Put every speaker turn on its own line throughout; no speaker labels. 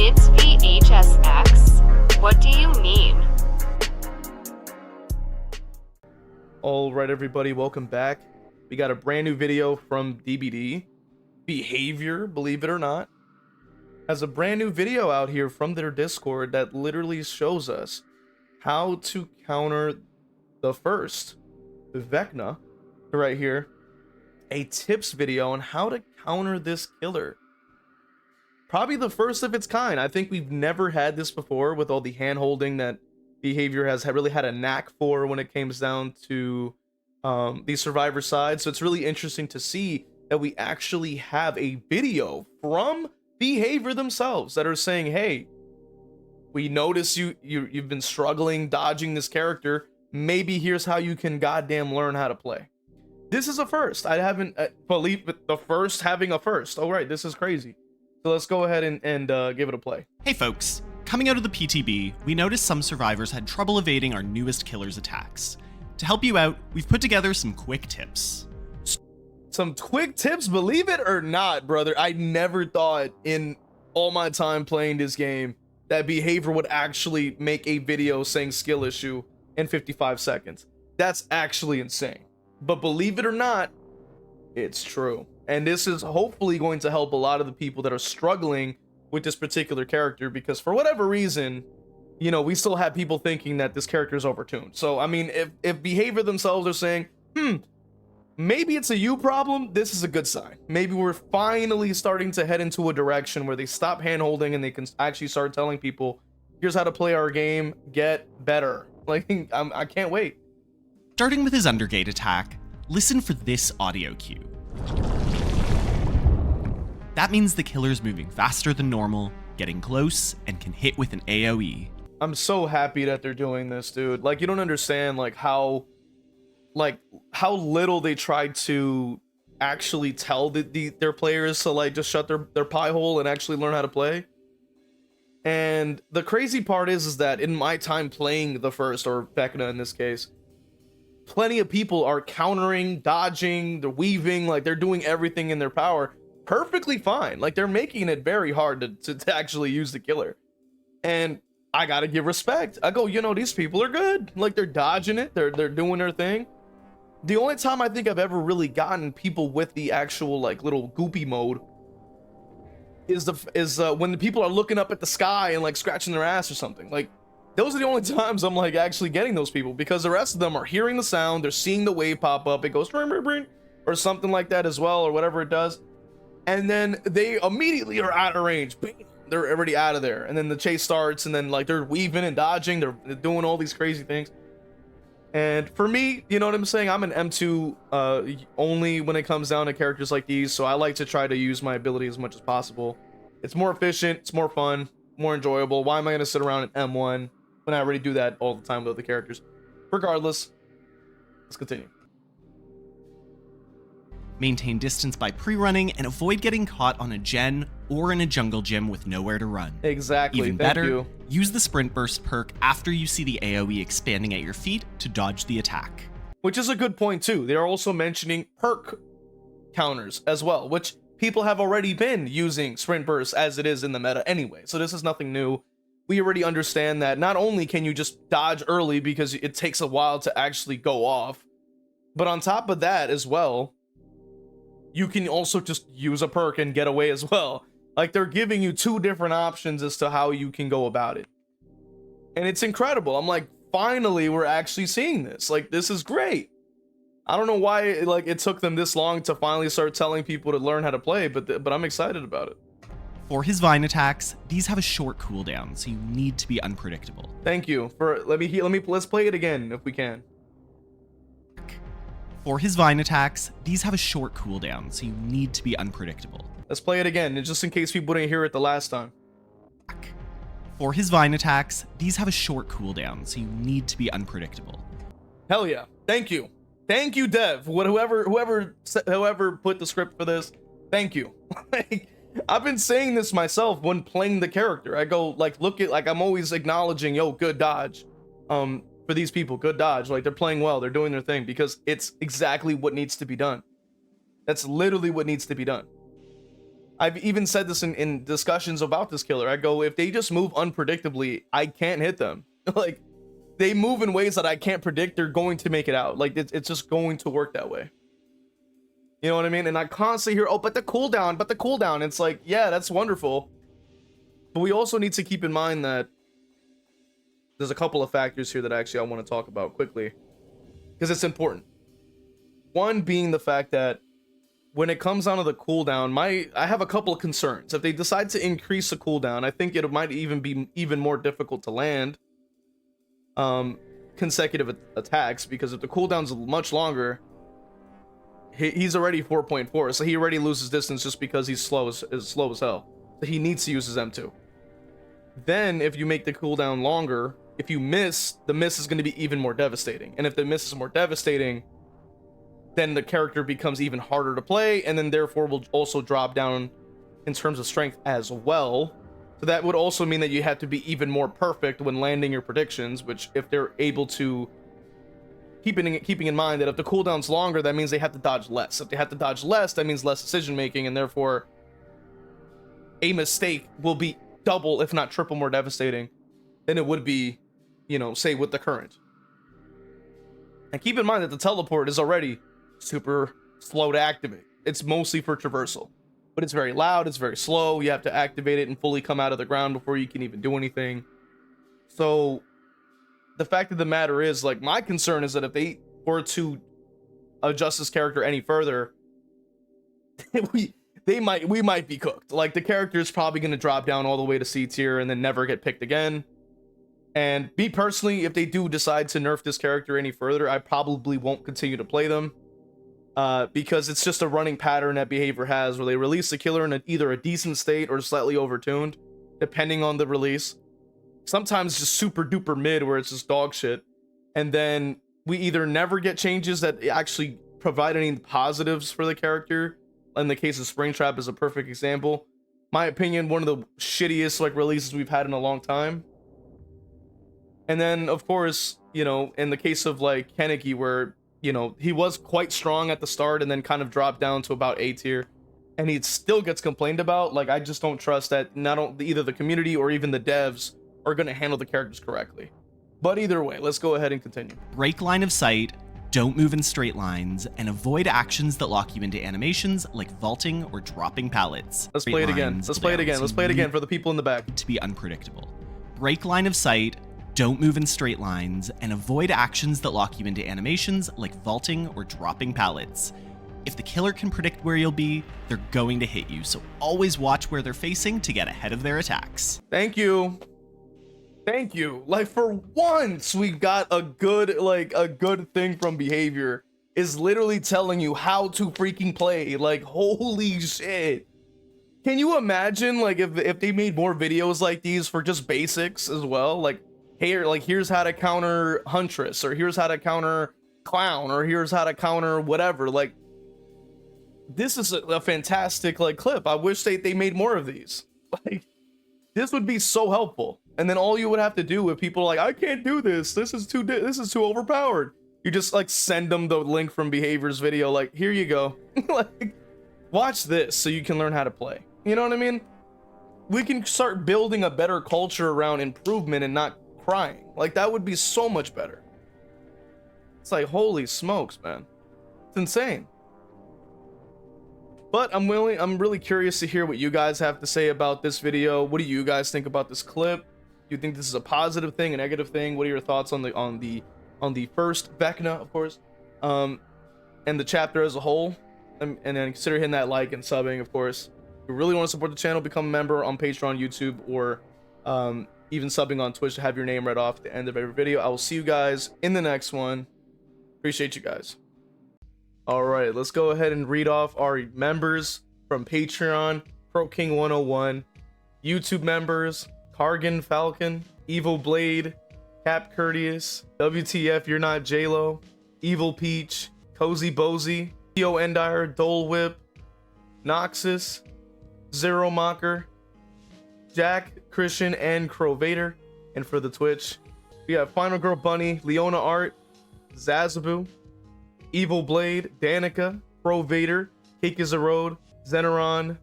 It's v.h.s.x. What do you mean?
All right, everybody, welcome back. We got a brand new video from DBD. Behavior, believe it or not, has a brand new video out here from their Discord that literally shows us how to counter the first Vecna right here. A tips video on how to counter this killer. Probably the first of its kind. I think we've never had this before with all the hand holding that Behavior has really had a knack for when it comes down to the survivor side. So it's really interesting to see that we actually have a video from Behavior themselves that are saying, hey, we notice you've been struggling dodging this character. Maybe here's how you can goddamn learn how to play. This is a first. I haven't believed the first having a first. All right, this is crazy. So let's go ahead and give it a play.
Hey folks, coming out of the PTB, we noticed some survivors had trouble evading our newest killer's attacks. To help you out, we've put together some quick tips.
Some quick tips, believe it or not, brother. I never thought in all my time playing this game that Behavior would actually make a video saying skill issue in 55 seconds. That's actually insane. But believe it or not, it's true. And this is hopefully going to help a lot of the people that are struggling with this particular character, because for whatever reason, you know, we still have people thinking that this character is overtuned. So, I mean, if Behavior themselves are saying, maybe it's a you problem, this is a good sign. Maybe we're finally starting to head into a direction where they stop hand-holding and they can actually start telling people, here's how to play our game, get better. Like, I can't wait.
Starting with his undergate attack, listen for this audio cue. That means the killer's moving faster than normal, getting close, and can hit with an AoE.
I'm so happy that they're doing this, dude. Like, you don't understand like how little they tried to actually tell their players to like just shut their pie hole and actually learn how to play. And the crazy part is that in my time playing the first, or Vecna in this case, plenty of people are countering, dodging, they're weaving, like they're doing everything in their power perfectly fine. Like they're making it very hard to actually use the killer. And I gotta give respect. I go, you know, these people are good. Like they're dodging it, they're doing their thing. The only time I think I've ever really gotten people with the actual like little goopy mode is when the people are looking up at the sky and like scratching their ass or something. Like those are the only times I'm like actually getting those people, because the rest of them are hearing the sound, they're seeing the wave pop up, it goes or something like that as well, or whatever it does, and then they immediately are out of range. They're already out of there, and then the chase starts, and then like they're weaving and dodging, they're doing all these crazy things. And for me, you know what I'm saying, I'm an M2 only when it comes down to characters like these, so I like to try to use my ability as much as possible. It's more efficient, it's more fun, more enjoyable. Why am I going to sit around at M1 when I already do that all the time with other characters? Regardless, let's continue.
Maintain distance by pre-running and avoid getting caught on a gen or in a jungle gym with nowhere to run.
Exactly.
Even
Thank
better,
you.
Use the sprint burst perk after you see the AoE expanding at your feet to dodge the attack.
Which is a good point too. They are also mentioning perk counters as well, which people have already been using sprint burst as it is in the meta anyway. So this is nothing new. We already understand that not only can you just dodge early because it takes a while to actually go off, but on top of that as well, you can also just use a perk and get away as well. Like they're giving you two different options as to how you can go about it. And it's incredible. I'm like, finally, we're actually seeing this. Like, this is great. I don't know why it took them this long to finally start telling people to learn how to play, but I'm excited about it.
For his vine attacks, these have a short cooldown, so you need to be unpredictable.
Thank you for let's play it again if we can.
For his vine attacks, these have a short cooldown, so you need to be unpredictable.
Let's play it again, just in case people didn't hear it the last time.
For his vine attacks, these have a short cooldown, so you need to be unpredictable.
Hell yeah. Thank you. Thank you, Dev. Whoever put the script for this, thank you. Like, I've been saying this myself when playing the character. I go, like, I'm always acknowledging, yo, good dodge. For these people, good dodge. Like, they're playing well, they're doing their thing, because it's exactly what needs to be done. That's literally what needs to be done. I've even said this in discussions about this killer. I go, if they just move unpredictably, I can't hit them. Like, they move in ways that I can't predict, they're going to make it out. Like, it's just going to work that way. You know what I mean? And I constantly hear, oh, but the cooldown. It's like, yeah, that's wonderful. But we also need to keep in mind that there's a couple of factors here that actually I want to talk about quickly, because it's important. One being the fact that when it comes down to the cooldown, I have a couple of concerns. If they decide to increase the cooldown, I think it might even be even more difficult to land consecutive attacks, because if the cooldown's much longer, he's already 4.4, so he already loses distance just because he's slow as hell. So he needs to use his M2. Then if you make the cooldown longer, if you miss, the miss is going to be even more devastating. And if the miss is more devastating, then the character becomes even harder to play, and then therefore will also drop down in terms of strength as well. So that would also mean that you have to be even more perfect when landing your predictions, which if they're able to, keeping in mind that if the cooldown's longer, that means they have to dodge less. If they have to dodge less, that means less decision making, and therefore a mistake will be double, if not triple, more devastating than it would be, you know, say with the current. And keep in mind that the teleport is already super slow to activate. It's mostly for traversal, but it's very loud, it's very slow. You have to activate it and fully come out of the ground before you can even do anything. So the fact of the matter is, like, my concern is that if they were to adjust this character any further, we might be cooked. Like, the character is probably going to drop down all the way to C tier and then never get picked again. And me personally, if they do decide to nerf this character any further, I probably won't continue to play them. Because it's just a running pattern that Behaviour has, where they release the killer in either a decent state or slightly overtuned, depending on the release. Sometimes just super duper mid, where it's just dog shit. And then we either never get changes that actually provide any positives for the character. In the case of Springtrap is a perfect example. My opinion, one of the shittiest like releases we've had in a long time. And then, of course, you know, in the case of like Kennedy, where, you know, he was quite strong at the start and then kind of dropped down to about A tier, and he still gets complained about. Like, I just don't trust that either the community or even the devs are going to handle the characters correctly. But either way, let's go ahead and continue.
Break line of sight, don't move in straight lines, and avoid actions that lock you into animations like vaulting or dropping pallets.
Let's play it again. Let's play it again. Let's play it again for the people in the back.
To be unpredictable. Break line of sight, don't move in straight lines, and avoid actions that lock you into animations like vaulting or dropping pallets. If the killer can predict where you'll be, they're going to hit you, so always watch where they're facing to get ahead of their attacks.
Thank you. Thank you. Like, for once we got a good thing from Behaviour, is literally telling you how to freaking play. Like, holy shit. Can you imagine, like, if they made more videos like these for just basics as well? Like, hey, like, here's how to counter Huntress, or here's how to counter Clown, or here's how to counter whatever. Like, this is a fantastic, like, clip. I wish they made more of these. Like, this would be so helpful. And then all you would have to do if people are like, I can't do this, this is too overpowered, you just like send them the link from Behaviour's video, like, here you go. Like, watch this so you can learn how to play. You know what I mean? We can start building a better culture around improvement and not crying. Like, that would be so much better. It's like, holy smokes, man, it's insane. But I'm really curious to hear what you guys have to say about this video. What do you guys think about this clip? Do you think this is a positive thing, a negative thing? What are your thoughts on the first Vecna, of course, and the chapter as a whole? And then consider hitting that like and subbing, of course. If you really want to support the channel, become a member on Patreon, YouTube, or even subbing on Twitch to have your name read off at the end of every video. I will see you guys in the next one. Appreciate you guys. All right, let's go ahead and read off our members from Patreon. Pro King 101, YouTube members: Cargan Falcon, Evil Blade, Cap Courteous, WTF You're Not J-Lo, Evil Peach, Cozy Bozy, Theo Endire, Dole Whip, Noxus, Zero Mocker, Jack, Christian, and Crow Vader. And for the Twitch, we have Final Girl Bunny, Leona Art, Zazabu, Evil Blade, Danica, Pro Vader, Cake is a Road, Zeneron,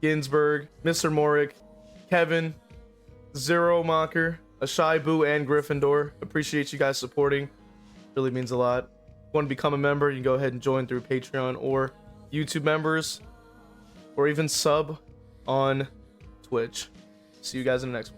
Ginsburg, Mr. Morick, Kevin, Zero Mocker, Ashai Boo, and Gryffindor. Appreciate you guys supporting. Really means a lot. If you want to become a member, you can go ahead and join through Patreon or YouTube members, or even sub on Twitch. See you guys in the next one.